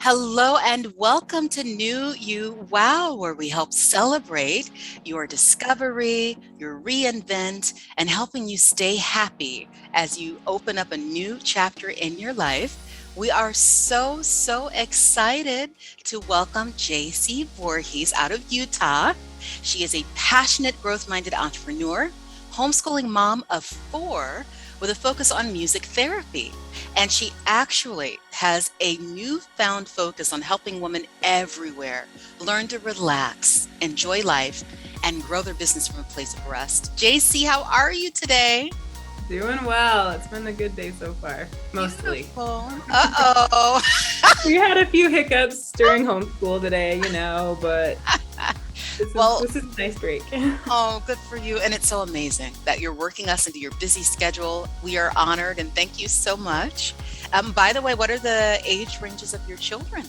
Hello and welcome to New You Wow, where we help celebrate your discovery, your reinvent, and helping you stay happy as you open up a new chapter in your life. We are so excited to welcome Jaycie Voorhees out of Utah. She is a passionate, growth-minded entrepreneur, homeschooling mom of 4 with a focus on music therapy. And she actually has a newfound focus on helping women everywhere learn to relax, enjoy life, and grow their business from a place of rest. Jaycie, how are you today? Doing well. It's been a good day so far, mostly. Beautiful. Uh-oh. We had a few hiccups during homeschool today, but this is a nice break. Oh, good for you. And it's so amazing that you're working us into your busy schedule. We are honored and thank you so much. By the way, what are the age ranges of your children?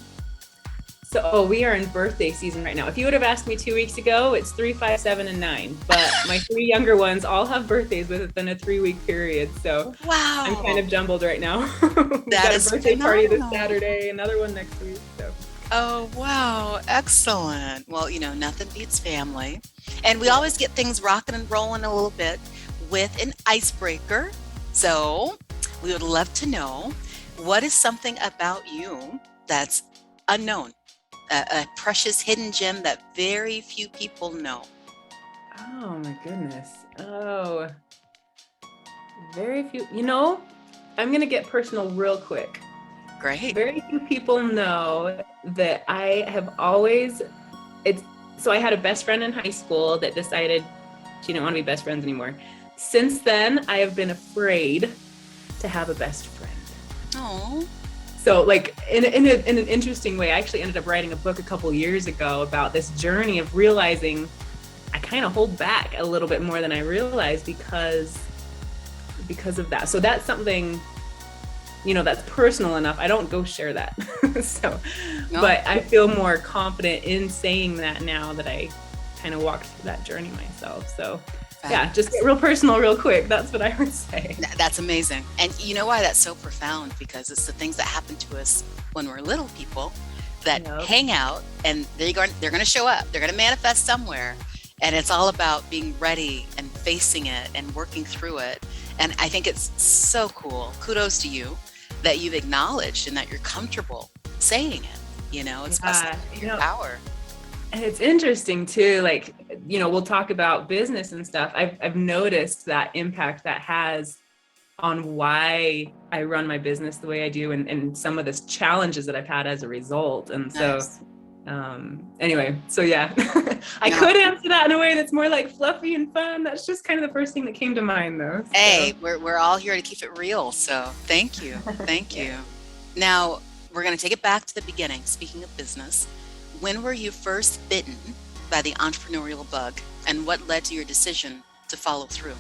So we are in birthday season right now. If you would have asked me 2 weeks ago, it's 3, 5, 7, and 9. But my 3 younger ones all have birthdays within a 3-week period. So wow, I'm kind of jumbled right now. We've got a birthday party this Saturday, another one next week. So. Oh, wow. Excellent. Well, nothing beats family. And we always get things rocking and rolling a little bit with an icebreaker. So we would love to know, what is something about you that's unknown, a precious hidden gem that very few people know? Oh, my goodness. Oh, very few. I'm going to get personal real quick. Great. Very few people know that I have always, so I had a best friend in high school that decided she didn't want to be best friends anymore. Since then, I have been afraid to have a best friend. Oh. So in an interesting way, I actually ended up writing a book a couple years ago about this journey of realizing I kind of hold back a little bit more than I realized because of that. So that's something, that's personal enough. I don't go share that. But I feel more confident in saying that now that I kind of walked through that journey myself. So yeah, just get real personal real quick. That's what I would say. That's amazing. And you know why that's so profound? Because it's the things that happen to us when we're little people that hang out, and they're going to show up. They're going to manifest somewhere. And it's all about being ready and facing it and working through it. And I think it's so cool. Kudos to you that you've acknowledged and that you're comfortable saying it. It's your power. And it's interesting too, we'll talk about business and stuff. I've noticed that impact that has on why I run my business the way I do, and some of the challenges that I've had as a result. And so, anyway, so yeah, I could answer that in a way that's more fluffy and fun. That's just kind of the first thing that came to mind though. So. Hey, we're all here to keep it real. So thank you. Thank you. Now we're going to take it back to the beginning. Speaking of business, when were you first bitten by the entrepreneurial bug, and what led to your decision to follow through?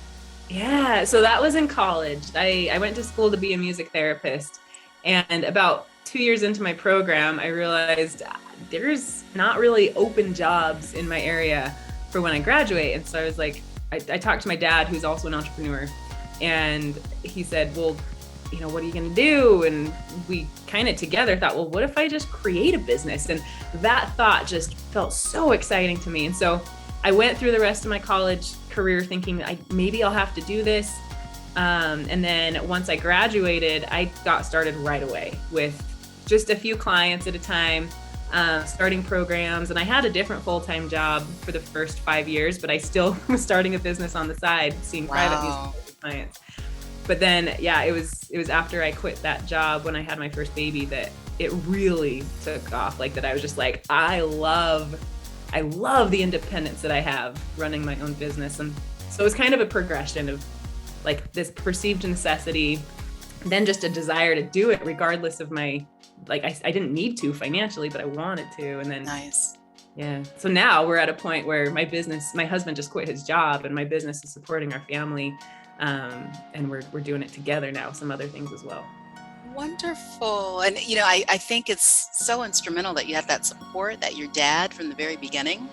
Yeah, so that was in college. I went to school to be a music therapist, and about 2 years into my program, I realized there's not really open jobs in my area for when I graduate. And so I was I talked to my dad, who's also an entrepreneur, and he said, well, what are you going to do? And we kind of together thought, well, what if I just create a business? And that thought just felt so exciting to me. And so I went through the rest of my college career thinking maybe I'll have to do this. And then once I graduated, I got started right away with just a few clients at a time, starting programs. And I had a different full-time job for the first 5 years, but I still was starting a business on the side, seeing private music clients. But then, it was after I quit that job when I had my first baby that it really took off. That I was just I love the independence that I have running my own business. And so it was kind of a progression of this perceived necessity, then just a desire to do it regardless of my, I didn't need to financially, but I wanted to. And then nice. Yeah. So now we're at a point where my husband just quit his job and my business is supporting our family. And we're doing it together now, some other things as well. Wonderful. And, I think it's so instrumental that you had that support, that your dad from the very beginning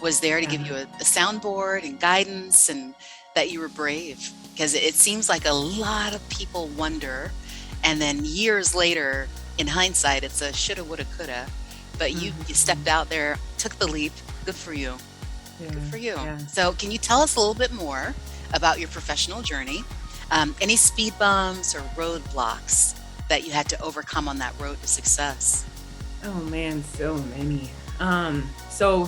was there to give you a soundboard and guidance, and that you were brave, because it seems like a lot of people wonder, and then years later in hindsight, it's a shoulda, woulda, coulda, but you stepped out there, took the leap. Good for you. Yeah, Good for you. yeah. So can you tell us a little bit more about your professional journey? Any speed bumps or roadblocks that you had to overcome on that road to success? Oh man, so many. So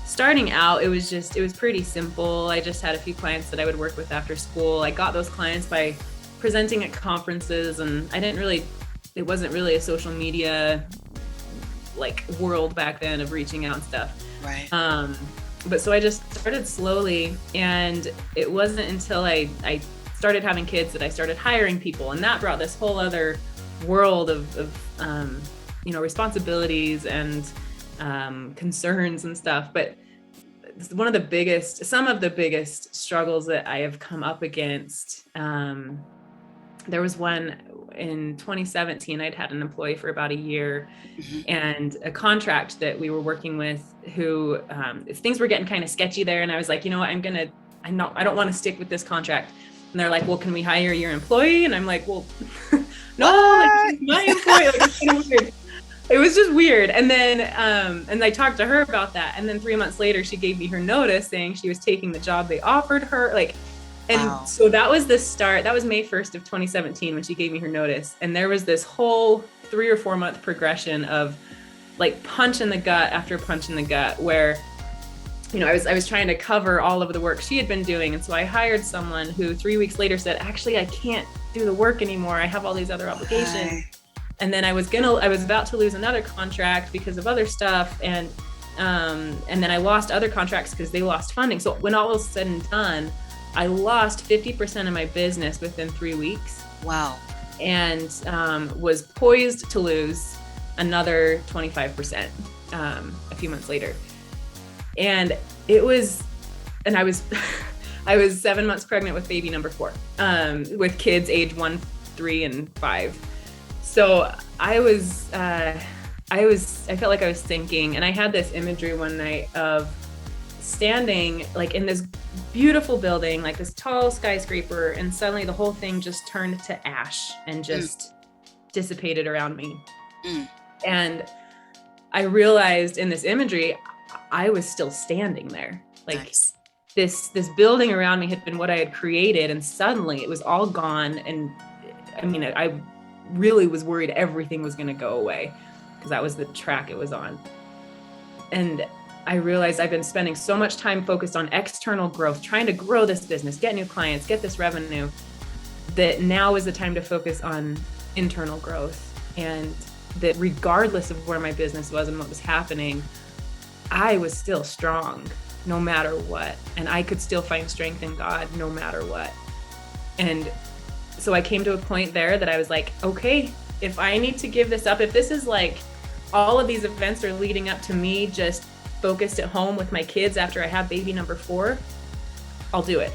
starting out, it was pretty simple. I just had a few clients that I would work with after school. I got those clients by presenting at conferences, and it wasn't really a social media like world back then of reaching out and stuff. Right. But so I just started slowly, and it wasn't until I started having kids that I started hiring people, and that brought this whole other world of responsibilities and concerns and stuff. But some of the biggest struggles that I have come up against, there was one in 2017. I'd had an employee for about a year, and a contract that we were working with who things were getting kind of sketchy there. And I was like, you know what, I don't want to stick with this contract. And they're like, well, can we hire your employee? And I'm like, well, no, like, she's my employee. Like, it's kind of weird. It was just weird. And then, and I talked to her about that. And then 3 months later, she gave me her notice saying she was taking the job they offered her. Wow. So that was the start. That was May 1st of 2017 when she gave me her notice. And there was this whole 3 or 4 month progression of like punch in the gut after punch in the gut, where, I was trying to cover all of the work she had been doing. And so I hired someone who 3 weeks later said, actually, I can't do the work anymore. I have all these other obligations. Right. And then I was about to lose another contract because of other stuff. And then I lost other contracts because they lost funding. So when all was said and done, I lost 50% of my business within 3 weeks. Wow. And was poised to lose another 25% a few months later. And I was I was 7 months pregnant with baby number 4, with kids age 1, 3, and 5. So I felt like I was sinking, and I had this imagery one night of standing like in this beautiful building, like this tall skyscraper, and suddenly the whole thing just turned to ash and just dissipated around me. And I realized in this imagery, I was still standing there. Like Nice. this building around me had been what I had created, and suddenly it was all gone. And I mean, I really was worried everything was going to go away, because that was the track it was on. And I realized I've been spending so much time focused on external growth, trying to grow this business, get new clients, get this revenue, that now is the time to focus on internal growth. And that regardless of where my business was and what was happening, I was still strong no matter what. And I could still find strength in God no matter what. And so I came to a point there that I was like, okay, if I need to give this up, if this is like all of these events are leading up to me just focused at home with my kids after I have baby number 4, I'll do it.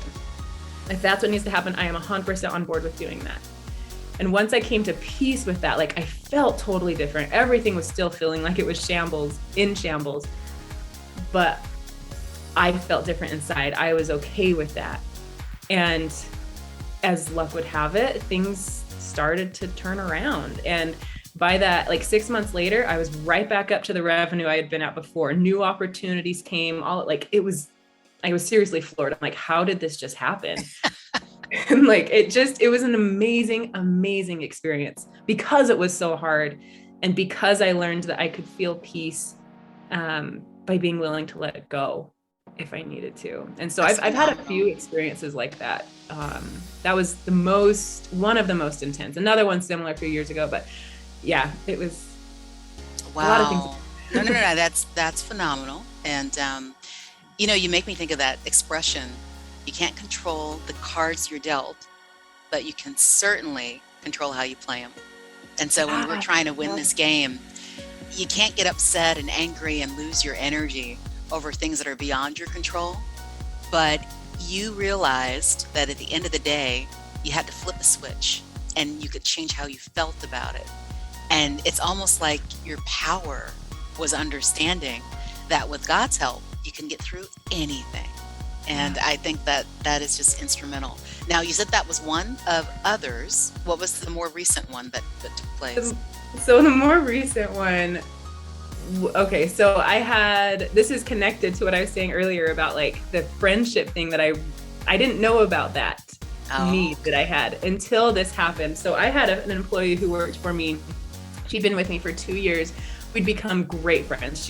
If that's what needs to happen, I am 100% on board with doing that. And once I came to peace with that, like I felt totally different. Everything was still feeling like it was in shambles, but I felt different inside. I was okay with that. And as luck would have it, things started to turn around. And by that, like 6 months later, I was right back up to the revenue I had been at before. New opportunities came, I was seriously floored. I'm like, how did this just happen? And like, it was an amazing experience, because it was so hard. And because I learned that I could feel peace by being willing to let it go if I needed to. And so I've had a few experiences like that. That was one of the most intense. Another one similar a few years ago, but yeah, it was a lot of things. No, that's phenomenal. And you make me think of that expression: you can't control the cards you're dealt, but you can certainly control how you play them. And so when we're trying to win this game, you can't get upset and angry and lose your energy over things that are beyond your control. But you realized that at the end of the day, you had to flip a switch and you could change how you felt about it. And it's almost like your power was understanding that with God's help, you can get through anything. And I think that that is just instrumental. Now, you said that was one of others. What was the more recent one that took place? So the more recent one, okay, so I had, this is connected to what I was saying earlier about like the friendship thing that I didn't know about that Oh, need that I had until this happened. So I had an employee who worked for me. She'd been with me for 2 years. We'd become great friends.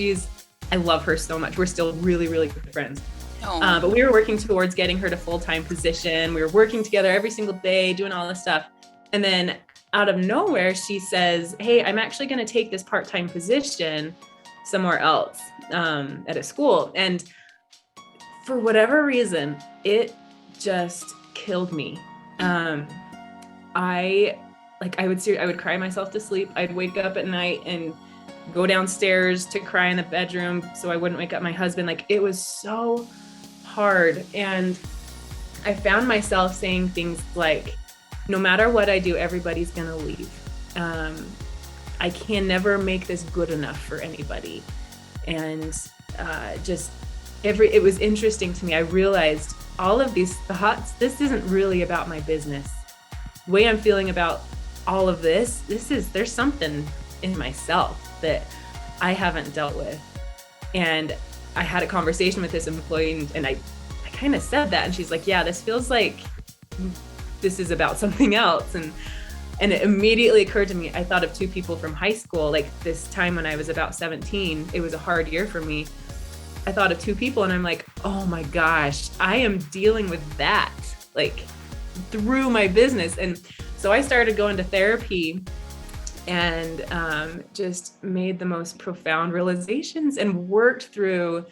I love her so much. We're still really, really good friends. oh, But we were working towards getting her to full-time position. We were working together every single day, doing all this stuff. And then out of nowhere, she says, "Hey, I'm actually going to take this part-time position somewhere else at a school." And for whatever reason, it just killed me. Um, I would cry myself to sleep. I'd wake up at night and go downstairs to cry in the bedroom so I wouldn't wake up my husband. Like, it was so hard. And I found myself saying things like, no matter what I do, everybody's going to leave. I can never make this good enough for anybody. And it was interesting to me. I realized all of these thoughts, this isn't really about my business. The way I'm feeling about all of there's something in myself that I haven't dealt with. And I had a conversation with this employee, and I kind of said that, and she's like, "Yeah, this feels like this is about something else." And it immediately occurred to me, I thought of two people from high school, like this time when I was about 17. It was a hard year for me. I thought of two people, and I'm like, oh my gosh, I am dealing with that, like, through my business. And so I started going to therapy and just made the most profound realizations and worked through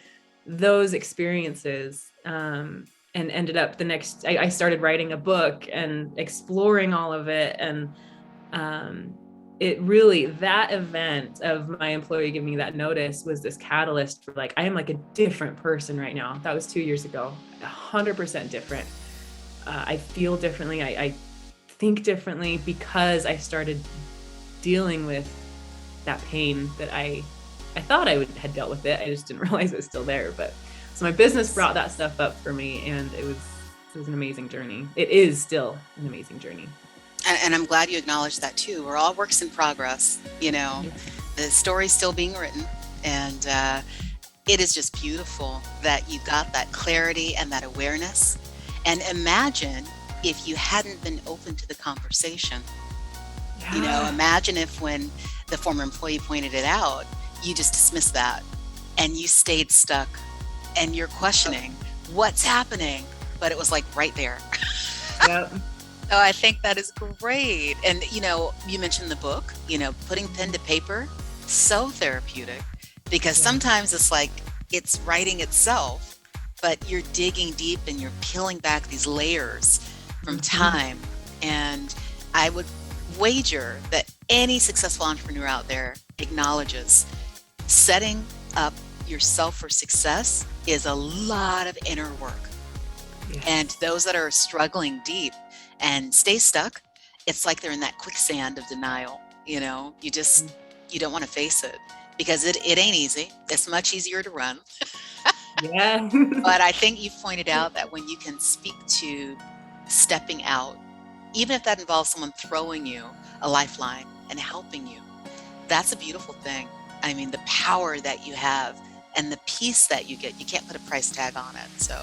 those experiences, and ended up I started writing a book and exploring all of it. And it really, that event of my employee giving me that notice was this catalyst for, like, I am like a different person right now. That was 2 years ago, 100% different. I feel differently. I think differently because I started dealing with that pain that I thought had dealt with it. I just didn't realize it was still there. But so my business brought that stuff up for me, and it was an amazing journey. It is still an amazing journey. and I'm glad you acknowledged that too. We're all works in progress, you know. The story's still being written, and it is just beautiful that you got that clarity and that awareness. And imagine if you hadn't been open to the conversation. You know, imagine if when the former employee pointed it out, you just dismissed that and you stayed stuck and you're questioning what's happening, but it was like right there. Yep. Oh, I think that is great. And, you know, you mentioned the book, you know, putting pen to paper, so therapeutic, because sometimes it's like it's writing itself, but you're digging deep and you're peeling back these layers from time. And I would wager that any successful entrepreneur out there acknowledges setting up yourself for success is a lot of inner work. Yes. And those that are struggling deep and stay stuck, it's like they're in that quicksand of denial. You know, you don't want to face it because it ain't easy. It's much easier to run. Yeah. But I think you've pointed out that when you can speak to stepping out, even if that involves someone throwing you a lifeline and helping you, that's a beautiful thing. I mean, the power that you have and the peace that you get, you can't put a price tag on it. So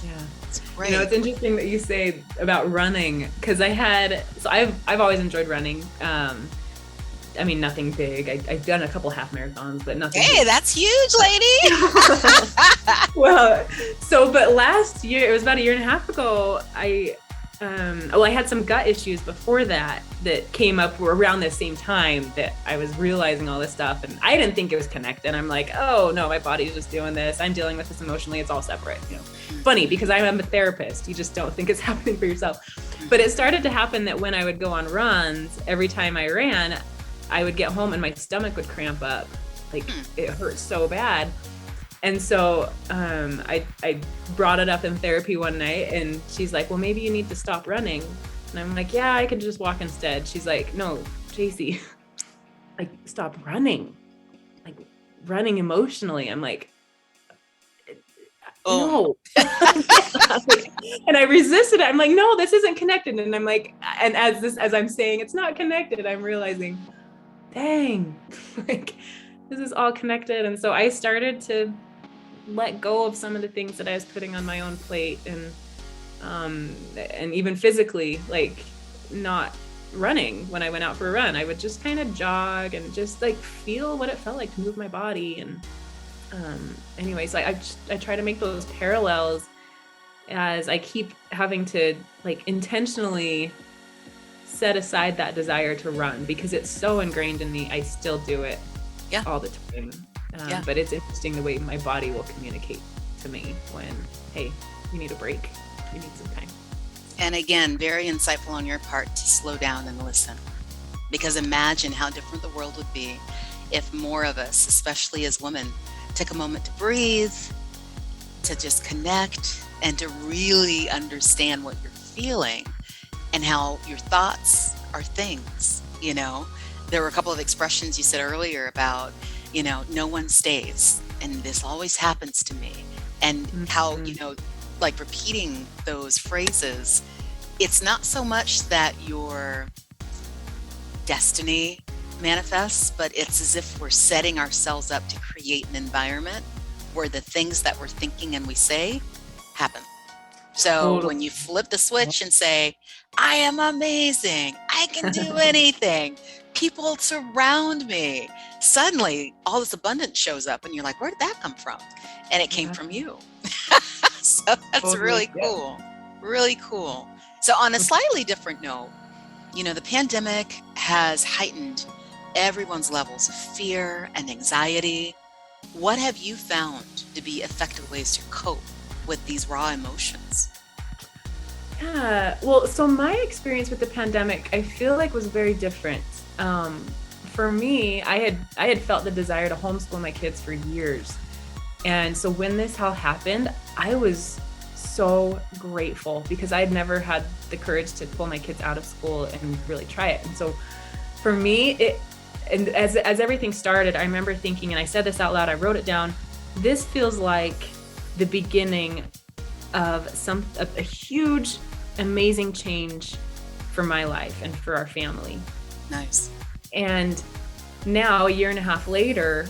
Yeah. it's great. You know, it's interesting that you say about running, because I've always enjoyed running. I mean, nothing big. I've done a couple half marathons, but nothing. Hey, big. that's huge, lady. Well, but last year, it was about a year and a half ago, I had some gut issues before that came up around the same time that I was realizing all this stuff, and I didn't think it was connected. I'm like, oh no, my body's just doing this. I'm dealing with this emotionally. It's all separate. You know, funny because I'm a therapist. You just don't think it's happening for yourself. But it started to happen that when I would go on runs, every time I ran, I would get home and my stomach would cramp up. Like, it hurt so bad. And so I brought it up in therapy one night, and she's like, well, maybe you need to stop running. And I'm like, yeah, I could just walk instead. She's like, no, Jaycie, like, stop running, like running emotionally. I'm like, Boom. no. And I resisted it. I'm like, no, this isn't connected. And I'm like, and as I'm saying it's not connected, I'm realizing, dang, like this is all connected. And so I started to let go of some of the things that I was putting on my own plate, and even physically, like not running. When I went out for a run, I would just kind of jog and just like feel what it felt like to move my body. And anyways, I try to make those parallels as I keep having to like intentionally set aside that desire to run, because it's so ingrained in me. I still do it all the time. But it's interesting the way my body will communicate to me when, hey, you need a break, you need some time. And again, very insightful on your part to slow down and listen, because imagine how different the world would be if more of us, especially as women, took a moment to breathe, to just connect, and to really understand what you're feeling and how your thoughts are things. You know, there were a couple of expressions you said earlier about, you know, no one stays, and this always happens to me. And how, you know, like repeating those phrases, it's not so much that your destiny manifests, but it's as if we're setting ourselves up to create an environment where the things that we're thinking and we say happen. So when you flip the switch and say, I am amazing, I can do anything, people surround me, suddenly all this abundance shows up and you're like, where did that come from? And it came from you. So that's really cool. Really cool. So on a slightly different note, you know, the pandemic has heightened everyone's levels of fear and anxiety. What have you found to be effective ways to cope with these raw emotions? Yeah, well, so my experience with the pandemic, I feel like was very different. For me, I had felt the desire to homeschool my kids for years. And so when this all happened, I was so grateful, because I had never had the courage to pull my kids out of school and really try it. And so for me, and as everything started, I remember thinking, and I said this out loud, I wrote it down, this feels like the beginning of a huge, amazing change for my life and for our family. Nice. And now, a year and a half later,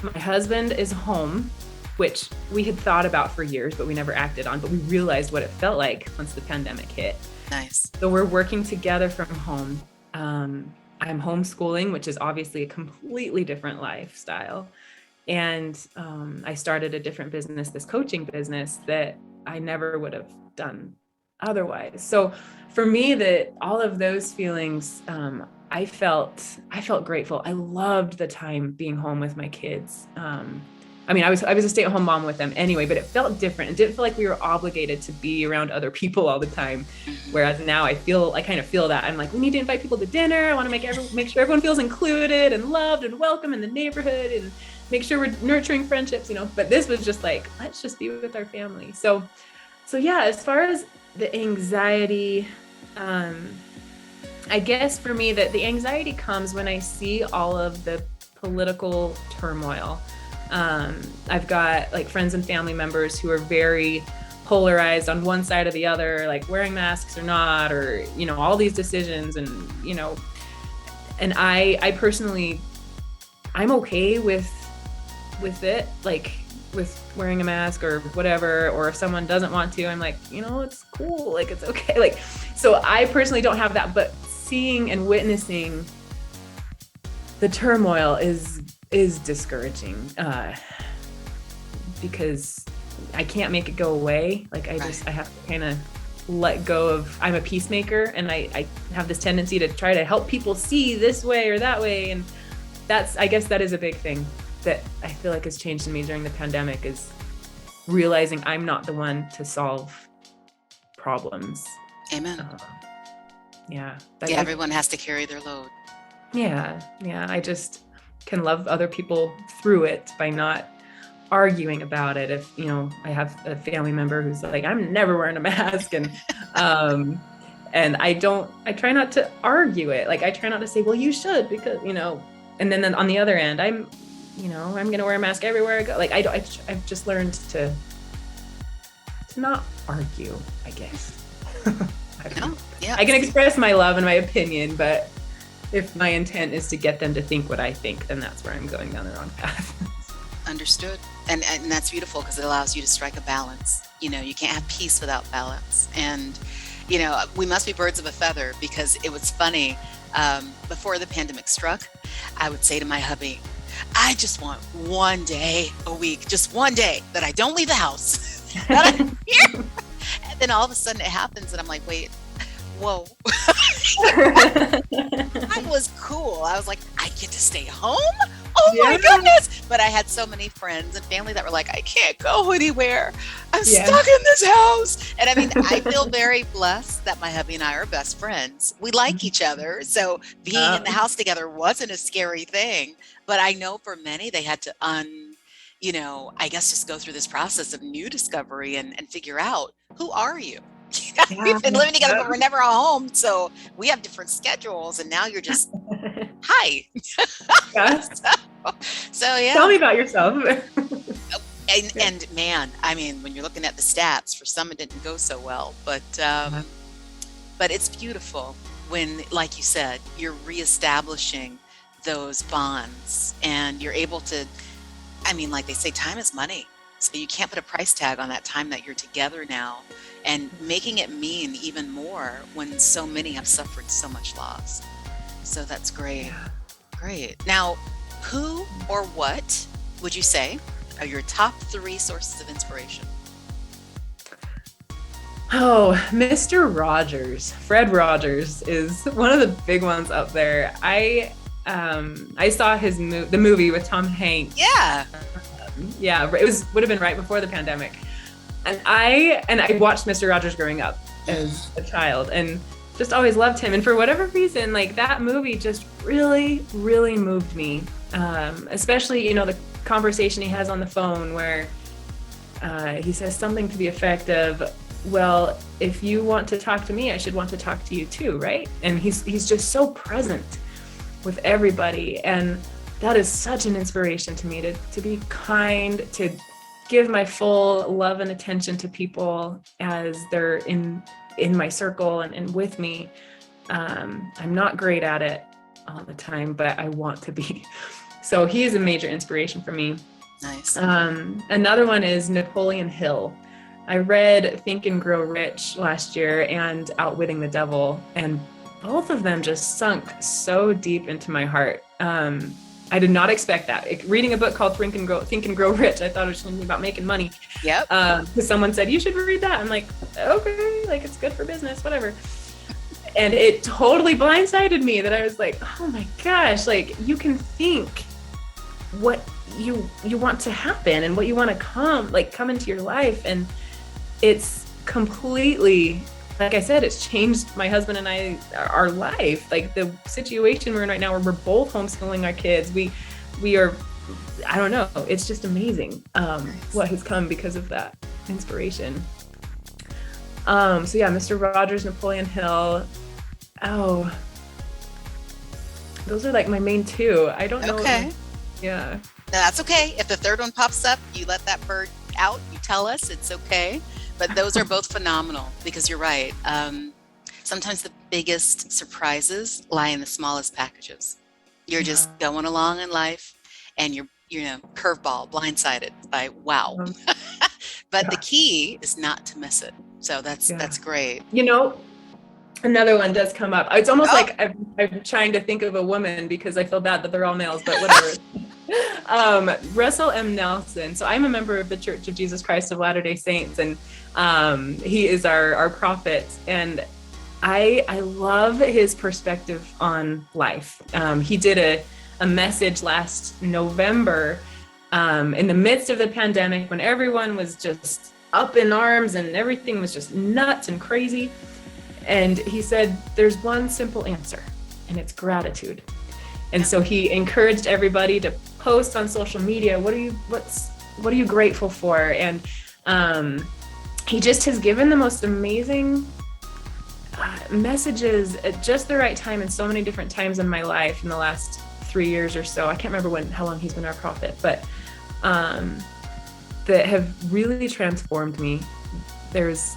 my husband is home, which we had thought about for years, but we never acted on, but we realized what it felt like once the pandemic hit. Nice. So we're working together from home. I'm homeschooling, which is obviously a completely different lifestyle. And I started a different business, this coaching business that I never would have done otherwise. So for me, that all of those feelings, I felt grateful. I loved the time being home with my kids. I mean, I was a stay-at-home mom with them anyway, but it felt different. It didn't feel like we were obligated to be around other people all the time. Whereas now I kind of feel that I'm like, we need to invite people to dinner. I want to make sure everyone feels included and loved and welcome in the neighborhood, and make sure we're nurturing friendships, you know. But this was just like, let's just be with our family. So yeah, as far as the anxiety, I guess for me that the anxiety comes when I see all of the political turmoil. I've got like friends and family members who are very polarized on one side or the other, like wearing masks or not, or, you know, all these decisions. And, you know, and I personally, I'm okay with it, like with wearing a mask or whatever, or if someone doesn't want to, I'm like, you know, it's cool, like it's okay. Like, so I personally don't have that, but seeing and witnessing the turmoil is discouraging, because I can't make it go away. Like I have to kind of let go of, I'm a peacemaker, and I have this tendency to try to help people see this way or that way. And I guess that is a big thing that I feel like has changed in me during the pandemic, is realizing I'm not the one to solve problems. Amen. Yeah. Everyone has to carry their load. Yeah. I just can love other people through it by not arguing about it. If, you know, I have a family member who's like, I'm never wearing a mask, and I try not to argue it. Like I try not to say, well, you should, because, you know, and then on the other end, I'm going to wear a mask everywhere I go. Like I've just learned to not argue, I guess. No, yeah. I can express my love and my opinion, but if my intent is to get them to think what I think, then that's where I'm going down the wrong path. Understood. And that's beautiful because it allows you to strike a balance. You know, you can't have peace without balance. And, you know, we must be birds of a feather, because it was funny. Before the pandemic struck, I would say to my hubby, I just want one day a week, just one day that I don't leave the house. That I'm here. And then all of a sudden it happens and I'm like, wait, whoa. I was cool. I was like, I get to stay home? Oh my goodness. But I had so many friends and family that were like, I can't go anywhere. I'm stuck in this house. And I mean, I feel very blessed that my hubby and I are best friends. We like each other. So being in the house together wasn't a scary thing. But I know for many, they had to you know, I guess just go through this process of new discovery and figure out, who are you? We've been living together, but we're never at home. So we have different schedules. And now you're just, hi. Yes. So yeah. Tell me about yourself. And man, I mean, when you're looking at the stats, for some it didn't go so well, but it's beautiful when, like you said, you're reestablishing those bonds and you're able to, I mean, like they say, time is money. So you can't put a price tag on that time that you're together now, and making it mean even more when so many have suffered so much loss. So that's great. Yeah. Great. Now, who or what would you say are your top 3 sources of inspiration? Oh, Mr. Rogers, Fred Rogers is one of the big ones up there. I saw the movie with Tom Hanks. Yeah. Yeah, would have been right before the pandemic. And I watched Mr. Rogers growing up as a child and just always loved him. And for whatever reason, like that movie just really, really moved me. Especially, you know, the conversation he has on the phone where he says something to the effect of, well, if you want to talk to me, I should want to talk to you too, right? And he's just so present with everybody. And that is such an inspiration to me, to be kind, to give my full love and attention to people as they're in my circle and with me. I'm not great at it all the time, but I want to be. So he is a major inspiration for me. Nice. Another one is Napoleon Hill. I read Think and Grow Rich last year and Outwitting the Devil, and both of them just sunk so deep into my heart. I did not expect that. Reading a book called Think and Grow Rich, I thought it was something about making money. Yep. Because someone said, you should read that. I'm like, okay, like it's good for business, whatever. And it totally blindsided me that I was like, oh my gosh, like you can think what you want to happen and what you want to come into your life. And it's completely, like I said, it's changed my husband and I, our life. Like the situation we're in right now where we're both homeschooling our kids. We are, I don't know, it's just amazing what has come because of that inspiration. So yeah, Mr. Rogers, Napoleon Hill. Oh, those are like my main 2. I don't know. Okay. Yeah. No, that's okay. If the third one pops up, you let that bird out, you tell us, it's okay. But those are both phenomenal, because you're right. Sometimes the biggest surprises lie in the smallest packages. You're just going along in life and you're curveball, blindsided by wow. But the key is not to miss it. So that's great. You know, another one does come up. It's almost like I'm trying to think of a woman because I feel bad that they're all males, but whatever. Russell M. Nelson. So I'm a member of the Church of Jesus Christ of Latter-day Saints, and he is our prophet. And I love his perspective on life. He did a message last November in the midst of the pandemic when everyone was just up in arms and everything was just nuts and crazy. And he said, there's one simple answer, and it's gratitude. And so he encouraged everybody to post on social media, what are you grateful for? And he just has given the most amazing messages at just the right time in so many different times in my life in the last 3 years or so. I can't remember how long he's been our prophet, but that have really transformed me there's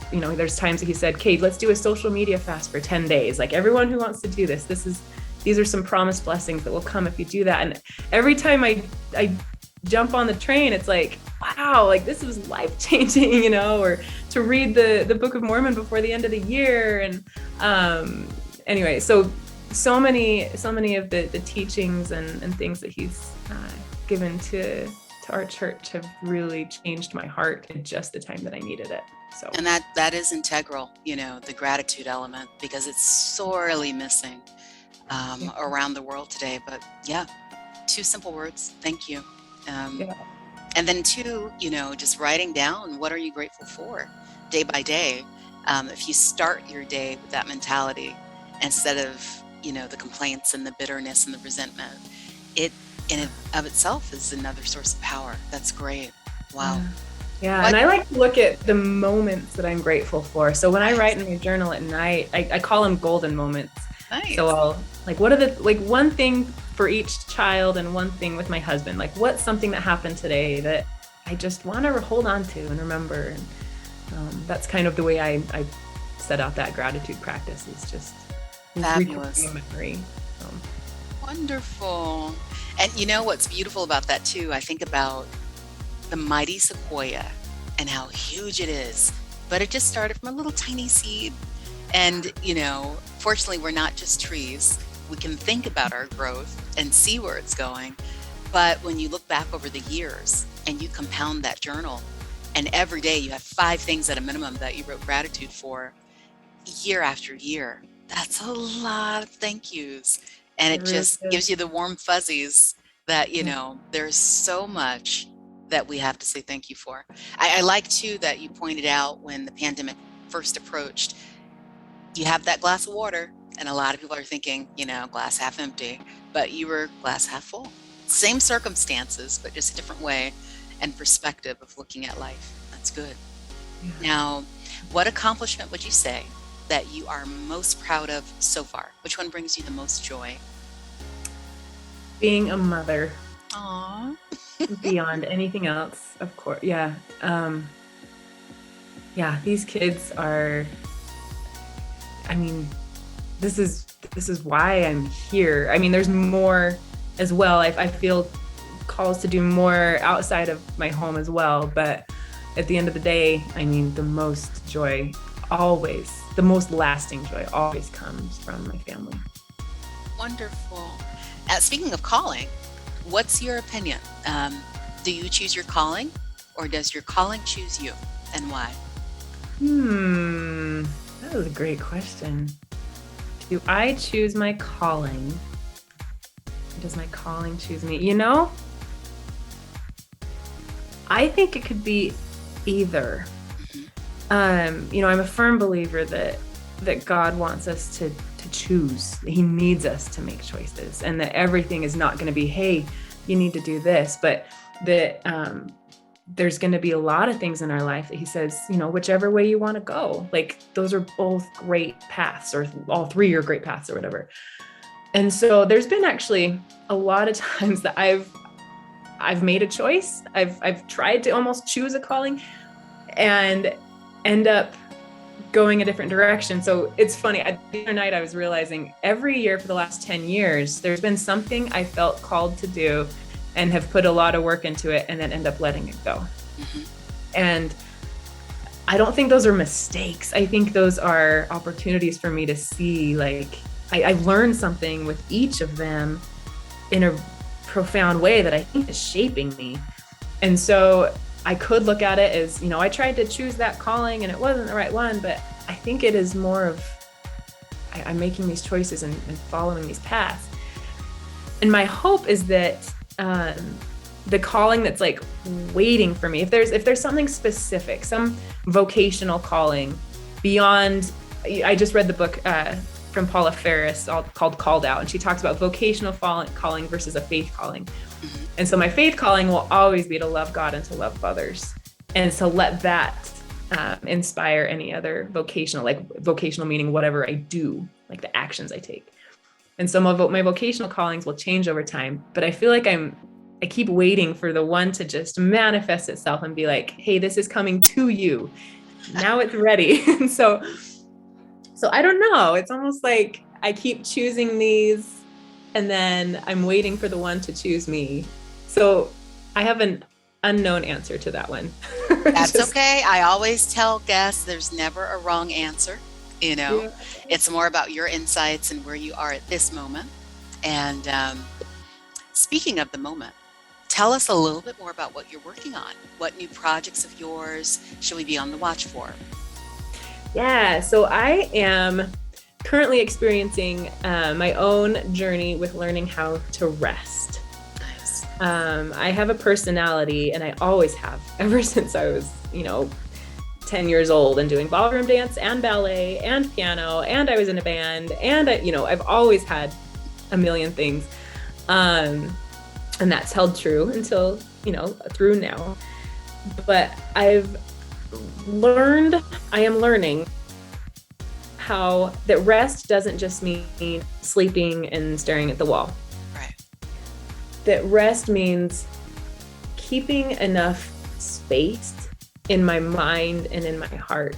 times that he said, Kate, let's do a social media fast for 10 days. Like everyone who wants to do this, these are some promised blessings that will come if you do that. And every time I jump on the train, it's like, wow, like this was life-changing, or to read the Book of Mormon before the end of the year. And anyway, so many of the teachings and things that he's given to our church have really changed my heart at just the time that I needed it. So, and that is integral, the gratitude element, because it's sorely missing around the world today. But yeah, 2 simple words: thank you. And then 2, just writing down, what are you grateful for day by day? If you start your day with that mentality instead of the complaints and the bitterness and the resentment, it in and of itself is another source of power. That's great. Wow. Yeah. And I like to look at the moments that I'm grateful for. So when I write in my journal at night, I call them golden moments. Nice. So I'll one thing for each child and one thing with my husband. Like, what's something that happened today that I just want to hold on to and remember? And that's kind of the way I set out that gratitude practice, is just fabulous memory. Wonderful. And what's beautiful about that too, I think about the mighty sequoia and how huge it is, but it just started from a little tiny seed. And fortunately, we're not just trees. We can think about our growth and see where it's going. But when you look back over the years and you compound that journal, and every day you have 5 things at a minimum that you wrote gratitude for, year after year, that's a lot of thank yous. And it just gives you the warm fuzzies that, there's so much that we have to say thank you for. I like too that you pointed out, when the pandemic first approached, you have that glass of water, and a lot of people are thinking, glass half empty, but you were glass half full. Same circumstances, but just a different way and perspective of looking at life. That's good. Yeah. Now, what accomplishment would you say that you are most proud of so far? Which one brings you the most joy? Being a mother. Aww. Beyond anything else, of course. Yeah. These kids are, this is why I'm here. There's more as well. I feel calls to do more outside of my home as well. But at the end of the day, the most joy always, the most lasting joy always comes from my family. Wonderful. Speaking of calling, what's your opinion? Do you choose your calling, or does your calling choose you, and why? That was a great question. Do I choose my calling? Or does my calling choose me? I think it could be either. I'm a firm believer that God wants us to choose. He needs us to make choices, and that everything is not going to be, hey, you need to do this, but that there's going to be a lot of things in our life that he says, whichever way you want to go. Like, those are both great paths, or all 3 are great paths, or whatever. And so there's been actually a lot of times that I've made a choice. I've tried to almost choose a calling and end up going a different direction. So it's funny. The other night I was realizing every year for the last 10 years, there's been something I felt called to do and have put a lot of work into it, and then end up letting it go. Mm-hmm. And I don't think those are mistakes. I think those are opportunities for me to see, like, I learned something with each of them in a profound way that I think is shaping me. And so I could look at it as, I tried to choose that calling and it wasn't the right one, but I think it is more of, I'm making these choices and following these paths. And my hope is that the calling that's like waiting for me, if there's something specific, some vocational calling beyond, I just read the book from Paula Ferris called Called Out, and she talks about vocational calling versus a faith calling. Mm-hmm. And so my faith calling will always be to love God and to love others, and to let that inspire any other vocational meaning whatever I do, like the actions I take. And so my vocational callings will change over time, but I feel like I keep waiting for the one to just manifest itself and be like, hey, this is coming to you. Now it's ready. And so I don't know. It's almost like I keep choosing these and then I'm waiting for the one to choose me. So I have an unknown answer to that one. That's okay. I always tell guests there's never a wrong answer. You know, Yeah. it's more about your insights and where you are at this moment. And speaking of the moment, tell us a little bit more about what you're working on. What new projects of yours should we be on the watch for? Yeah, so I am currently experiencing my own journey with learning how to rest. Nice. I have a personality, and I always have, ever since I was, 10 years old and doing ballroom dance and ballet and piano, and I was in a band, and I've always had a million things. And that's held true until, through now. But I am learning how that rest doesn't just mean sleeping and staring at the wall. Right. That rest means keeping enough space in my mind and in my heart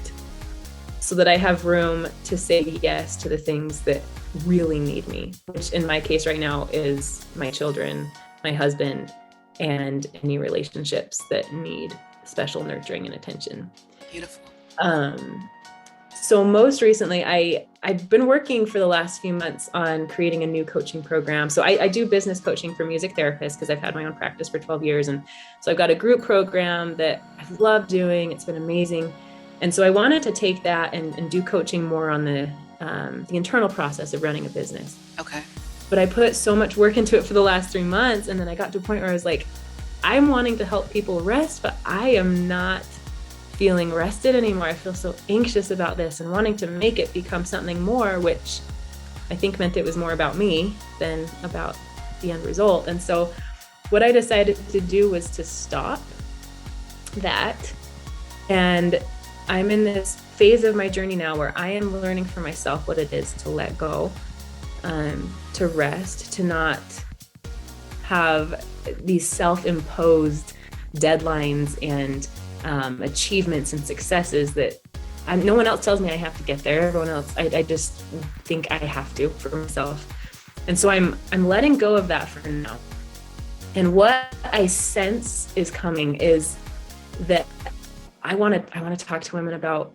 so that I have room to say yes to the things that really need me, which in my case right now is my children, my husband, and any relationships that need special nurturing and attention. Beautiful. So most recently, I've been working for the last few months on creating a new coaching program. So I do business coaching for music therapists because I've had my own practice for 12 years. And so I've got a group program that I've loved doing. It's been amazing. And so I wanted to take that and do coaching more on the internal process of running a business. Okay. But I put so much work into it for the last 3 months. And then I got to a point where I was like, I'm wanting to help people rest, but I am not feeling rested anymore. I feel so anxious about this and wanting to make it become something more, which I think meant it was more about me than about the end result. And so what I decided to do was to stop that. And I'm in this phase of my journey now where I am learning for myself what it is to let go, to rest, to not have these self-imposed deadlines and achievements and successes that no one else tells me I have to get there. Everyone else, I just think I have to for myself. And so I'm letting go of that for now. And what I sense is coming is that I want to talk to women about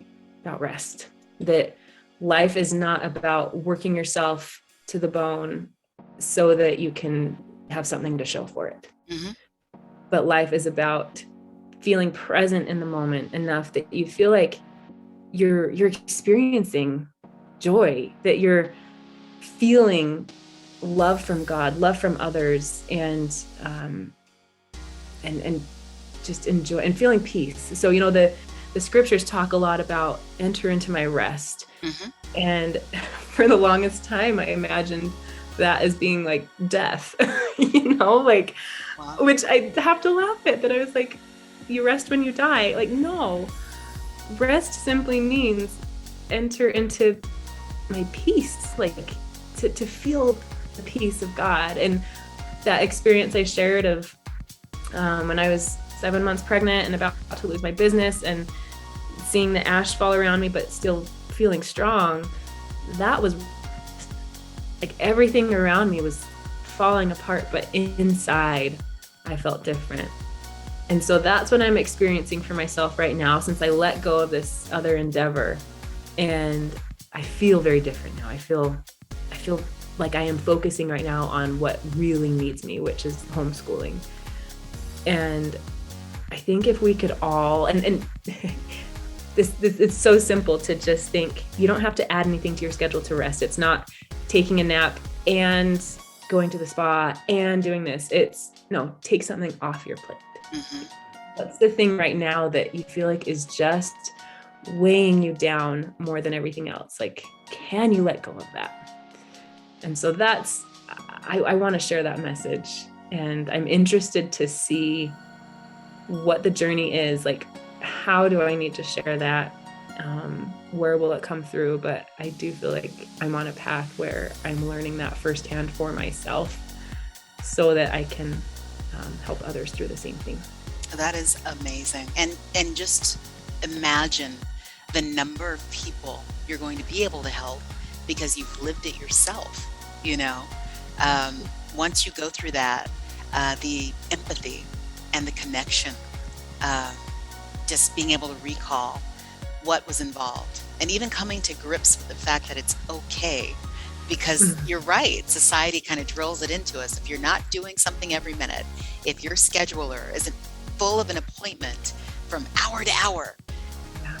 rest, that life is not about working yourself to the bone so that you can have something to show for it. Mm-hmm. But life is about feeling present in the moment enough that you feel like you're experiencing joy, that you're feeling love from God, love from others, and just enjoy and feeling peace. So the scriptures talk a lot about enter into my rest. Mm-hmm. And for the longest time I imagined that as being like death, Wow. which I have to laugh at, that I was like, you rest when you die. Like, no, rest simply means enter into my peace, like to feel the peace of God. And that experience I shared of when I was 7 months pregnant and about to lose my business and seeing the ash fall around me, but still feeling strong, that was like everything around me was falling apart, but inside I felt different. And so that's what I'm experiencing for myself right now, since I let go of this other endeavor. And I feel very different now. I feel like I am focusing right now on what really needs me, which is homeschooling. And I think if we could all, and this it's so simple to just think, you don't have to add anything to your schedule to rest. It's not taking a nap and going to the spa and doing this. It's no, take something off your plate. Mm-hmm. That's the thing right now that you feel like is just weighing you down more than everything else. Like, can you let go of that? And so I want to share that message, and I'm interested to see what the journey is. Like, how do I need to share that? Where will it come through? But I do feel like I'm on a path where I'm learning that firsthand for myself so that I can help others through the same thing. That is amazing. And just imagine the number of people you're going to be able to help because you've lived it yourself, you know. Um, Once you go through that, the empathy and the connection, uh, just being able to recall what was involved and even coming to grips with the fact that it's okay. Because you're right, society kind of drills it into us. If you're not doing something every minute, if your scheduler isn't full of an appointment from hour to hour,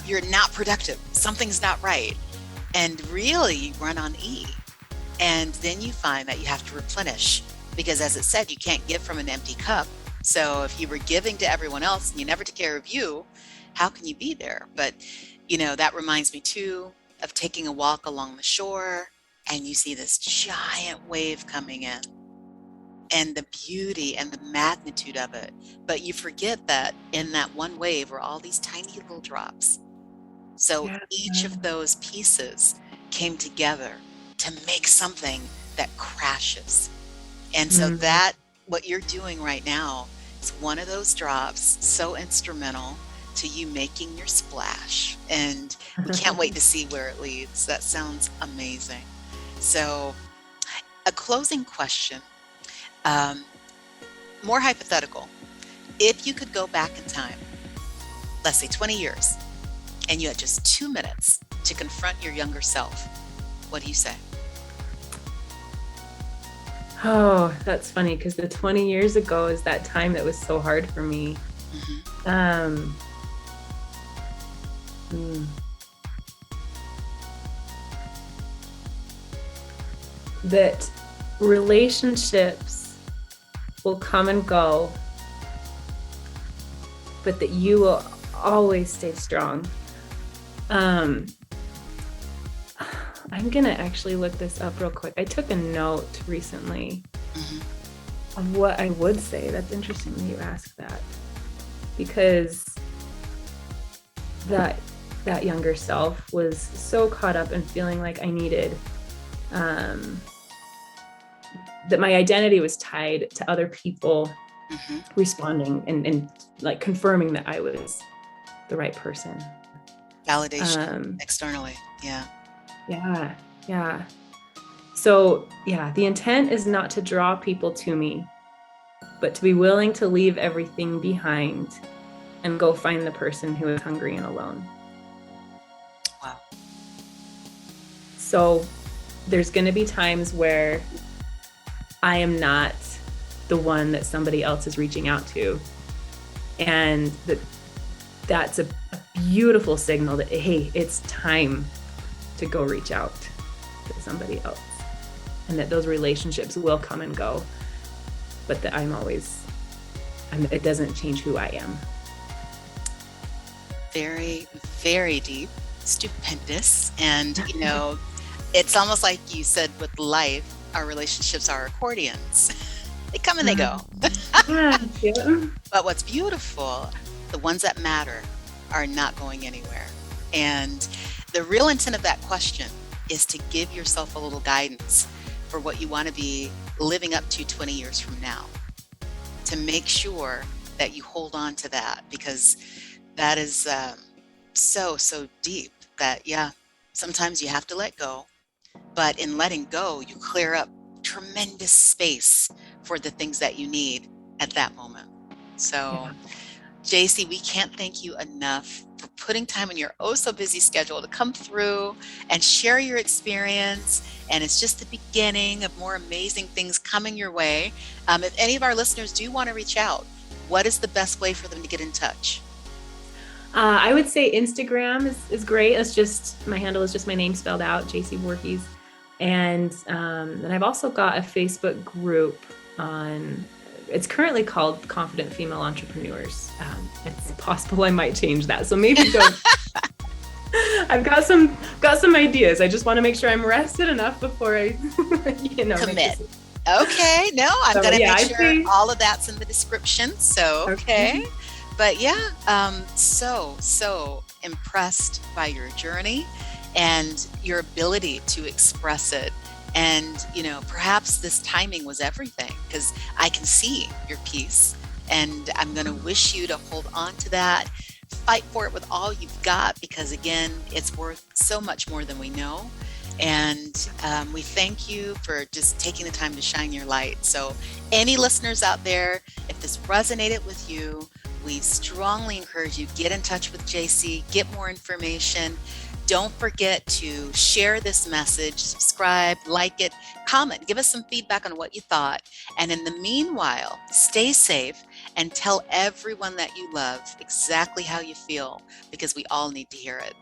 you're not productive. Something's not right. And really, you run on E. And then you find that you have to replenish because, as it said, you can't give from an empty cup. So if you were giving to everyone else and you never took care of you, how can you be there? But, you know, that reminds me too of taking a walk along the shore and you see this giant wave coming in and the beauty and the magnitude of it. But you forget that in that one wave are all these tiny little drops. So each of those pieces came together to make something that crashes. And so that what you're doing right now is one of those drops, so instrumental to you making your splash. And we can't wait to see where it leads. That sounds amazing. So a closing question, more hypothetical. If you could go back in time, let's say 20 years, and you had just 2 minutes to confront your younger self, what do you say? Oh, that's funny because the 20 years ago is that time that was so hard for me. That relationships will come and go, but that you will always stay strong. I'm gonna actually look this up real quick. I took a note recently of what I would say. That's interesting that you asked that, because that younger self was so caught up in feeling like I needed, that my identity was tied to other people responding and like confirming that I was the right person. Validation externally. Yeah. So the intent is not to draw people to me, but to be willing to leave everything behind and go find the person who is hungry and alone. Wow. So there's going to be times where I am not the one that somebody else is reaching out to. And that's a beautiful signal that, hey, it's time to go reach out to somebody else. And that those relationships will come and go, but that it doesn't change who I am. Very, very deep, stupendous. And, you know, it's almost like you said with life, our relationships are accordions. They come and they go. But what's beautiful, the ones that matter are not going anywhere. And the real intent of that question is to give yourself a little guidance for what you want to be living up to 20 years from now. To make sure that you hold on to that, because that is so deep that, sometimes you have to let go. But in letting go, you clear up tremendous space for the things that you need at that moment. So, Jaycie, we can't thank you enough for putting time in your so busy schedule to come through and share your experience. And it's just the beginning of more amazing things coming your way. If any of our listeners do want to reach out, what is the best way for them to get in touch? I would say Instagram is great. It's just, my handle is just my name spelled out, Jaycie Voorhees. And then I've also got a Facebook group it's currently called Confident Female Entrepreneurs. It's possible I might change that. So maybe don't. I've got some ideas. I just want to make sure I'm rested enough before I, commit. Okay. No, I'm going to make sure all of that's in the description. So, okay. But so impressed by your journey and your ability to express it. And, perhaps this timing was everything, because I can see your piece, and I'm going to wish you to hold on to that, fight for it with all you've got, because again, it's worth so much more than we know. And we thank you for just taking the time to shine your light. So any listeners out there, if this resonated with you, we strongly encourage you, get in touch with Jaycie, get more information. Don't forget to share this message, subscribe, like it, comment, give us some feedback on what you thought. And in the meanwhile, stay safe and tell everyone that you love exactly how you feel, because we all need to hear it.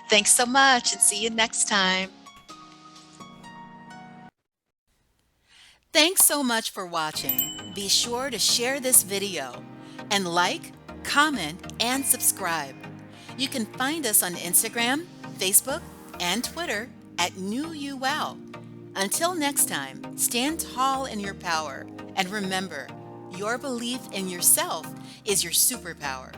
Thanks so much, and see you next time. Thanks so much for watching. Be sure to share this video and like, comment, and subscribe. You can find us on Instagram, Facebook, and Twitter at NewYouWow. Until next time, stand tall in your power, and remember, your belief in yourself is your superpower.